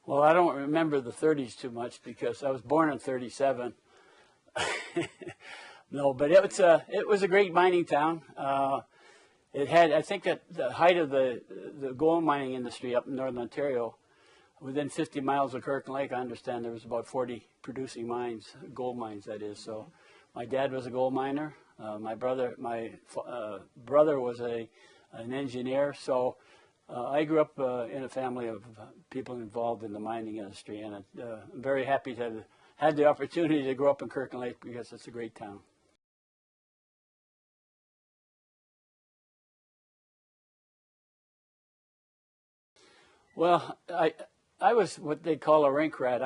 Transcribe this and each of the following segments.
Well, I don't remember the 30s too much because I was born in 37. No, but it was a great mining town. It had, I think, at the height of the gold mining industry up in northern Ontario, within 50 miles of Kirkland Lake, I understand there was about 40 producing mines, gold mines, that is. So my dad was a gold miner. My brother was an engineer. So I grew up in a family of people involved in the mining industry, and I'm very happy to have had the opportunity to grow up in Kirkland Lake because it's a great town. Well, I was what they call a rink rat.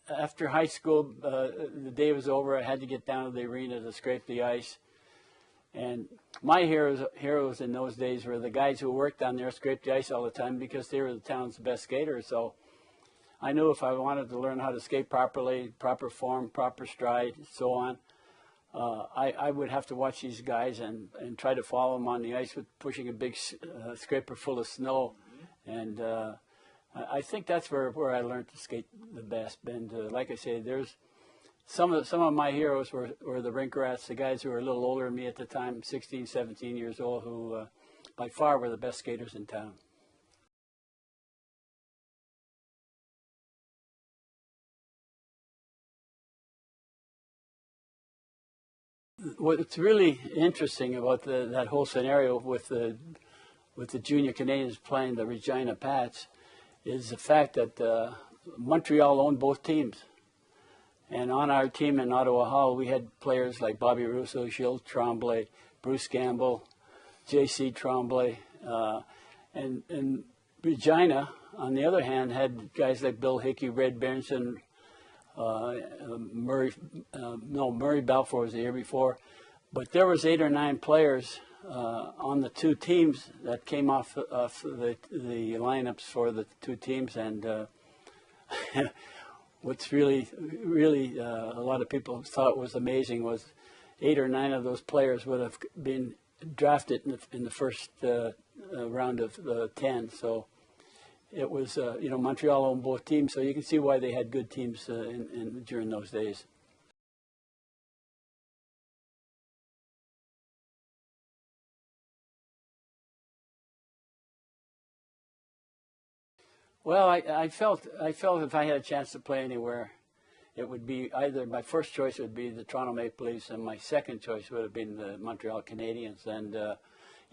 After high school, the day was over, I had to get down to the arena to scrape the ice. And my heroes in those days were the guys who worked down there, scraped the ice all the time because they were the town's best skaters. So I knew if I wanted to learn how to skate properly, proper form, proper stride, so on, I would have to watch these guys and try to follow them on the ice with pushing a big scraper full of snow. And I think that's where I learned to skate the best. And like I say, there's some of my heroes were the rink rats, the guys who were a little older than me at the time, 16, 17 years old, who by far were the best skaters in town. What's really interesting about that whole scenario with the junior Canadians playing the Regina Pats is the fact that Montreal owned both teams. And on our team in Ottawa Hall, we had players like Bobby Russo, Gilles Tremblay, Bruce Gamble, J.C. Tremblay. And Regina, on the other hand, had guys like Bill Hickey, Red Berenson, Murray Balfour was the year before. But there was 8 or 9 players on the two teams that came off the lineups for the two teams, and what's really a lot of people thought was amazing was 8 or 9 of those players would have been drafted in the first round of 10. So it was Montreal owned both teams, so you can see why they had good teams during those days. Well, I felt if I had a chance to play anywhere, it would be either my first choice would be the Toronto Maple Leafs, and my second choice would have been the Montreal Canadiens. And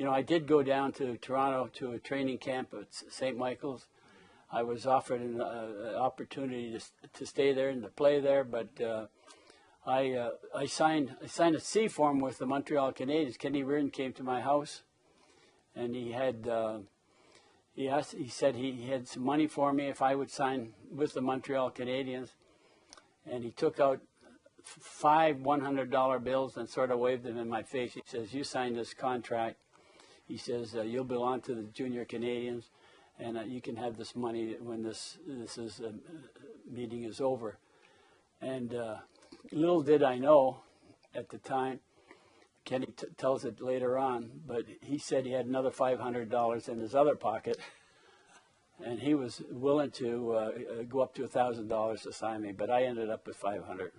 I did go down to Toronto to a training camp at St. Michael's. I was offered an opportunity to stay there and to play there, but I signed a C form with the Montreal Canadiens. Kenny Reardon came to my house, and he had. He said he had some money for me if I would sign with the Montreal Canadiens, and he took out 5 $100 bills and sort of waved them in my face. He says, "You signed this contract." He says, "You'll belong to the junior Canadiens, and you can have this money when this meeting is over." And little did I know at the time, Kenny tells it later on, but he said he had another $500 in his other pocket, and he was willing to go up to $1,000 to sign me, but I ended up with $500.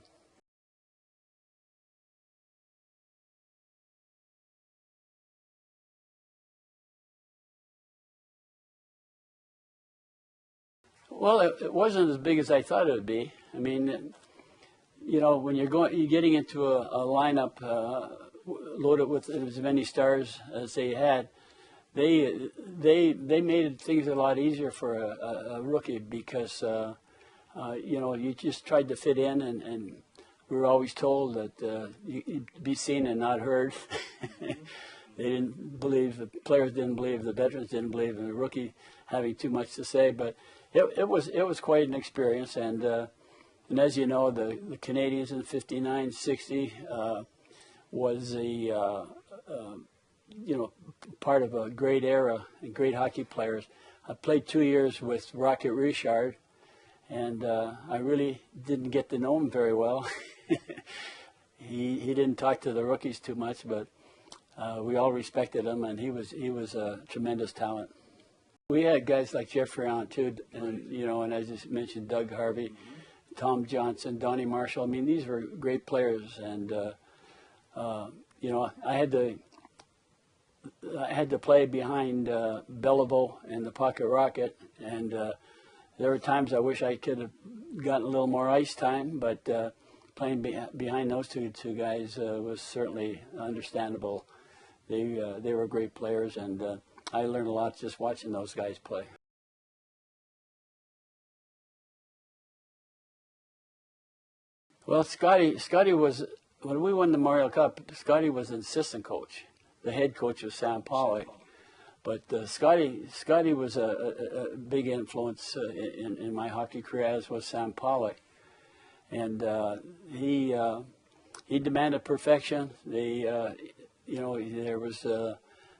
Well, it wasn't as big as I thought it would be. I mean, when you're getting into a lineup loaded with as many stars as they had, they made things a lot easier for a rookie because you just tried to fit in, and we were always told that you'd be seen and not heard. They didn't believe, the players didn't believe, the veterans didn't believe in the rookie having too much to say, but it was quite an experience. And as you know, the Canadiens in 59, 60 was part of a great era and great hockey players. I played 2 years with Rocket Richard, and I really didn't get to know him very well. He didn't talk to the rookies too much, but we all respected him, and he was a tremendous talent. We had guys like Jeffrey on too, and you know, and as I just mentioned, Doug Harvey, Tom Johnson, Donnie Marshall. I mean, these were great players, and you know, I had to play behind Belleville and the Pocket Rocket, and there were times I wish I could have gotten a little more ice time, but playing behind those two guys was certainly understandable. They were great players, and I learned a lot just watching those guys play. Well, Scotty was, when we won the Memorial Cup, Scotty was an assistant coach. The head coach was Sam Pollock. But Scotty was a big influence in my hockey career, as was Sam Pollock. And he demanded perfection. You know, there was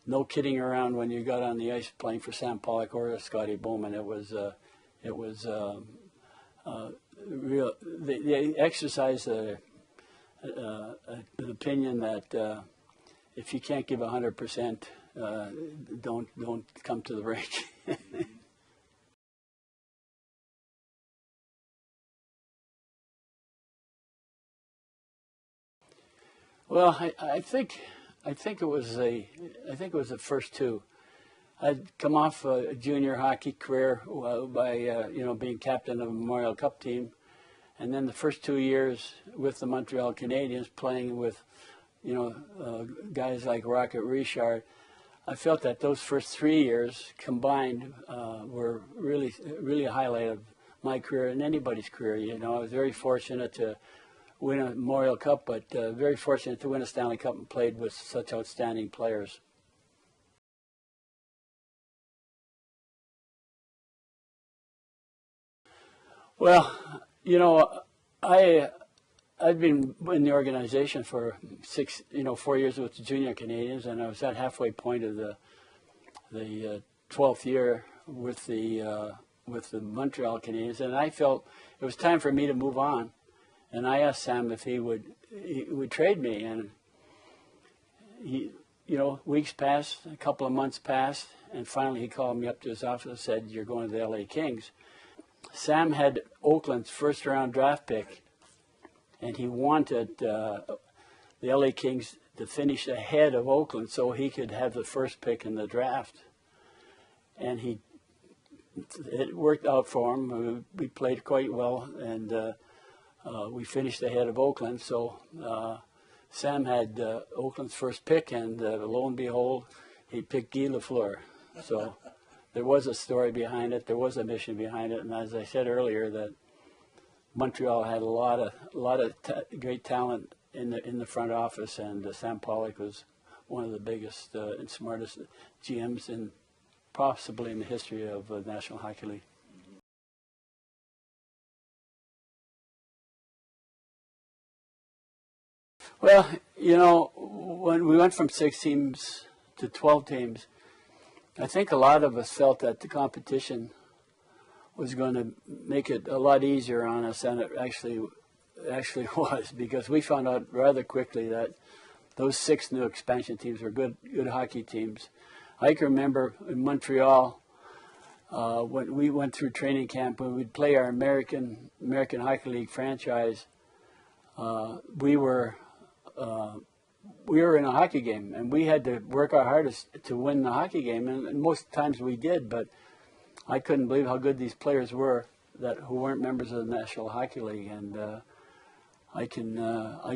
no kidding around when you got on the ice playing for Sam Pollock or Scotty Bowman. It was real. They exercised an opinion that if you can't give 100%, don't come to the rink. Well, I think it was the first two. I'd come off a junior hockey career by you know, being captain of a Memorial Cup team, and then the first 2 years with the Montreal Canadiens, playing with, you know, guys like Rocket Richard. I felt that those first 3 years combined were really a highlight of my career and anybody's career. You know, I was very fortunate to win a Memorial Cup, but very fortunate to win a Stanley Cup and played with such outstanding players. Well, you know, I've been in the organization for 4 years with the Junior Canadiens, and I was at halfway point of the 12th year with the Montreal Canadiens, and I felt it was time for me to move on. And I asked Sam if he would trade me, and he, you know, weeks passed, a couple of months passed, and finally he called me up to his office and said, "You're going to the LA Kings." Sam had Oakland's first-round draft pick, and he wanted the LA Kings to finish ahead of Oakland so he could have the first pick in the draft. And it worked out for him. We played quite well, and we finished ahead of Oakland. So Sam had Oakland's first pick, and lo and behold, he picked Guy Lafleur. So there was a story behind it. There was a mission behind it. And as I said earlier, that Montreal had a lot of great talent in the front office, and Sam Pollock was one of the biggest and smartest GMs in possibly in the history of the National Hockey League. Well, you know, when we went from 6 teams to 12 teams, I think a lot of us felt that the competition was going to make it a lot easier on us than it actually was, because we found out rather quickly that those 6 new expansion teams were good hockey teams. I can remember in Montreal when we went through training camp, when we'd play our American Hockey League franchise, we were in a hockey game, and we had to work our hardest to win the hockey game, and most times we did. But I couldn't believe how good these players were who weren't members of the National Hockey League, and I can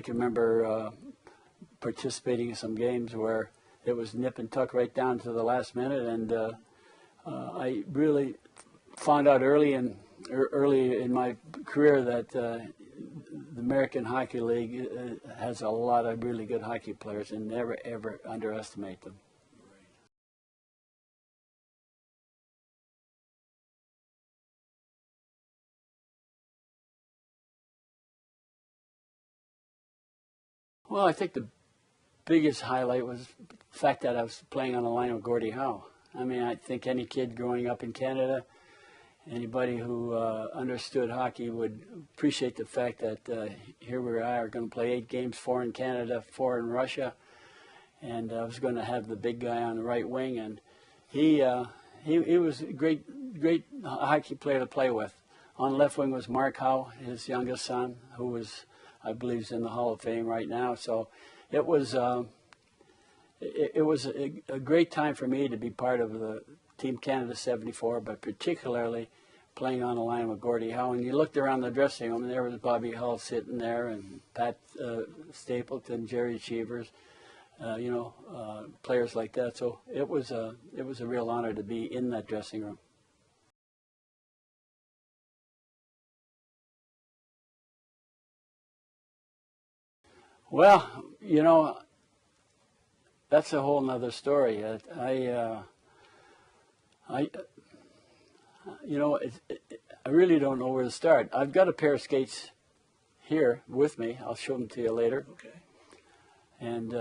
remember participating in some games where it was nip and tuck right down to the last minute, and I really found out early in my career that the American Hockey League has a lot of really good hockey players, and never ever underestimate them. Well, I think the biggest highlight was the fact that I was playing on the line with Gordie Howe. I mean, I think any kid growing up in Canada, anybody who understood hockey would appreciate the fact that here we are going to play 8 games, 4 in Canada, 4 in Russia, and I was going to have the big guy on the right wing, and he he was a great hockey player to play with. On left wing was Mark Howe, his youngest son, who was, I believe, is in the Hall of Fame right now. So it was a great time for me to be part of the Team Canada '74, but particularly playing on the line with Gordie Howe. And you looked around the dressing room, and there was Bobby Hull sitting there, and Pat Stapleton, Jerry Cheevers, players like that. So it was a real honor to be in that dressing room. Well, that's a whole nother story. I really don't know where to start. I've got a pair of skates here with me. I'll show them to you later. Okay. And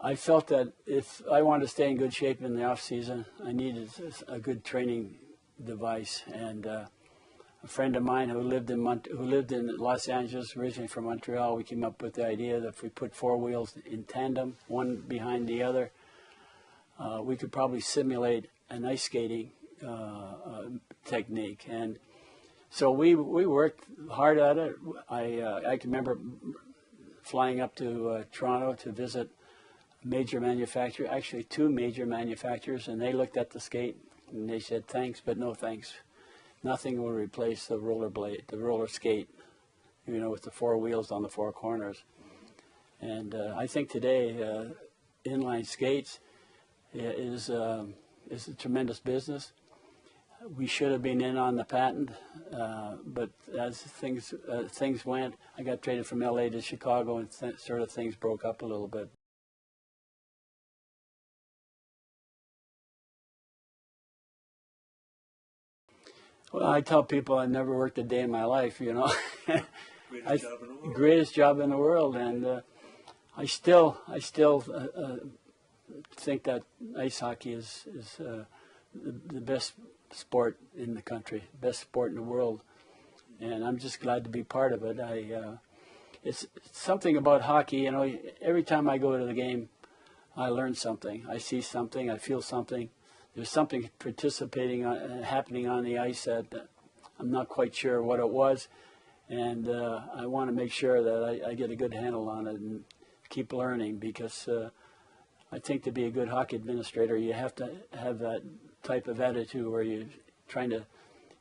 I felt that if I wanted to stay in good shape in the off season, I needed a good training device. And a friend of mine who lived in Los Angeles, originally from Montreal, we came up with the idea that if we put 4 wheels in tandem, one behind the other, we could probably simulate an ice skating technique. And so we worked hard at it. I can remember flying up to Toronto to visit a major manufacturer, actually 2 major manufacturers, and they looked at the skate and they said, thanks, but no thanks. Nothing will replace the roller skate, with the 4 wheels on the 4 corners. And I think today inline skates is a tremendous business. We should have been in on the patent, but as things went, I got traded from LA to Chicago, and sort of things broke up a little bit. Well, I tell people I never worked a day in my life, Greatest job in the world. Greatest job in the world, and I still think that ice hockey is the best sport in the country, best sport in the world, and I'm just glad to be part of it. It's something about hockey, every time I go to the game, I learn something. I see something, I feel something. There's something happening on the ice that I'm not quite sure what it was, and I want to make sure that I get a good handle on it and keep learning, because I think to be a good hockey administrator, you have to have that type of attitude where you're trying to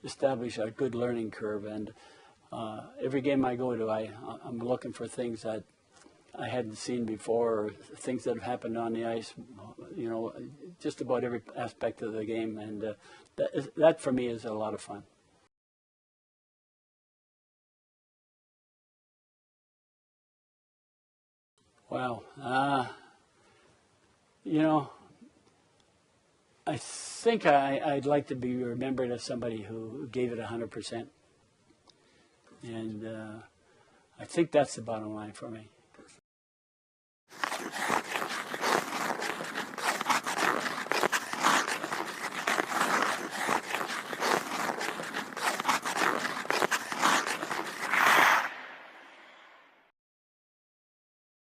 establish a good learning curve. And every game I go to, I'm looking for things that I hadn't seen before, or things that have happened on the ice, just about every aspect of the game. And that for me is a lot of fun. Wow. I think I'd like to be remembered as somebody who gave it 100%. And I think that's the bottom line for me.